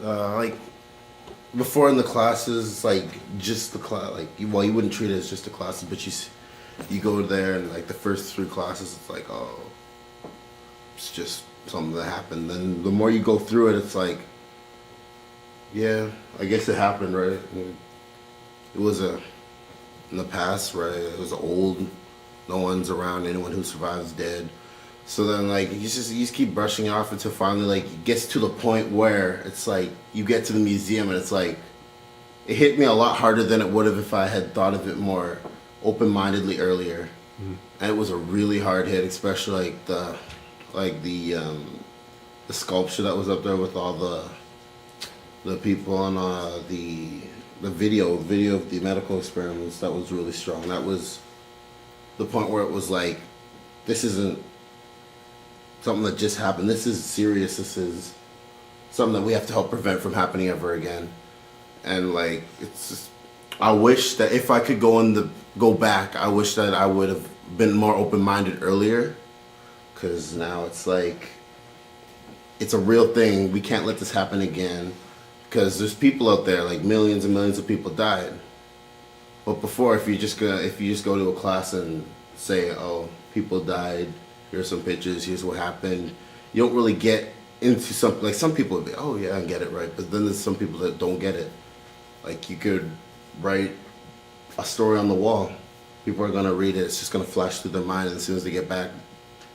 Like before in the classes, like just the class, like well, you wouldn't treat it as just the classes, but you go there and like the first three classes, it's like oh, it's just something that happened. Then the more you go through it, it's like yeah, I guess it happened, right? It was in the past, right? It was old. No one's around. Anyone who survives dead. So then, like, you just keep brushing it off until finally, like, it gets to the point where it's like you get to the museum and it's like it hit me a lot harder than it would have if I had thought of it more open-mindedly earlier. And it was a really hard hit, especially like the sculpture that was up there with all the people on the video of the medical experiments. That was really strong. That was the point where it was like this isn't something that just happened. This is serious. This is something that we have to help prevent from happening ever again. And like it's just, I wish that if I could go back, I wish that I would have been more open-minded earlier, because now it's like it's a real thing. We can't let this happen again, because there's people out there, like millions and millions of people died. But before, if you just go to a class and say, oh, people died, here's some pictures, here's what happened, you don't really get into something. Like some people would be, oh yeah, I get it, right? But then there's some people that don't get it. Like you could write a story on the wall, people are gonna read it, it's just gonna flash through their mind, and as soon as they get back,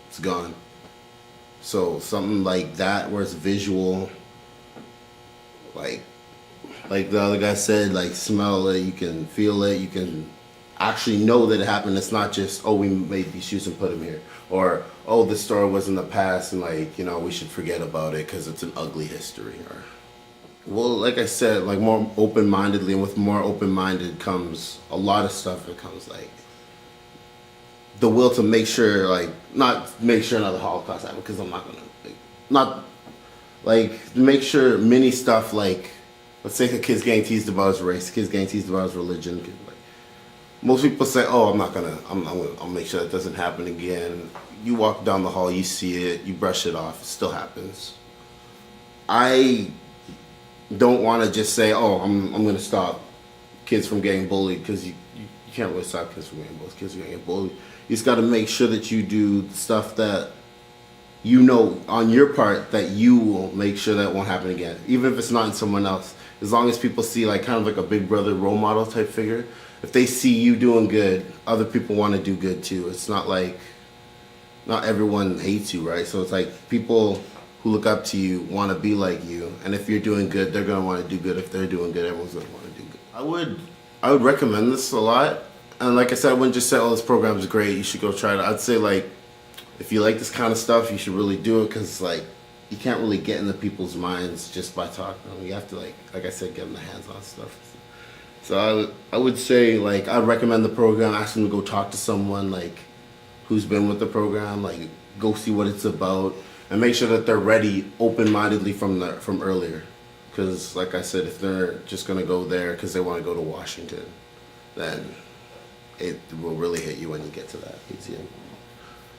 it's gone. So something like that where it's visual, like the other guy said, like smell it, you can feel it, you can actually know that it happened. It's not just, oh, we made these shoes and put them here, or oh, this story was in the past and like we should forget about it because it's an ugly history. Or well, like I said, like more open-mindedly, and with more open-minded comes a lot of stuff. It comes like the will to make sure, like not make sure another Holocaust happened, because I'm not gonna not like make sure many stuff, like let's say a kid's getting teased about his race, kids getting teased about his religion. Like, most people say, "Oh, I'll make sure that doesn't happen again." You walk down the hall, you see it, you brush it off. It still happens. I don't want to just say, "Oh, I'm going to stop kids from getting bullied," because you can't really stop kids from getting bullied. Kids are going to get bullied. You just got to make sure that you do stuff that on your part, that you will make sure that won't happen again, even if it's not in someone else. As long as people see like kind of like a big brother role model type figure, if they see you doing good, other people want to do good too. It's not like not everyone hates you, right? So it's like people who look up to you want to be like you, and if you're doing good, they're gonna want to do good. If they're doing good, everyone's gonna want to do good. I would recommend this a lot, and like I said, I wouldn't just say, "Oh, this program is great. You should go try it." I'd say like, if you like this kind of stuff, you should really do it, because like you can't really get into people's minds just by talking. You have to like I said, get them the hands-on stuff. So I would say like I'd recommend the program. Ask them to go talk to someone like who's been with the program. Like go see what it's about, and make sure that they're ready open-mindedly from earlier. Because like I said, if they're just gonna go there because they want to go to Washington, then it will really hit you when you get to that museum.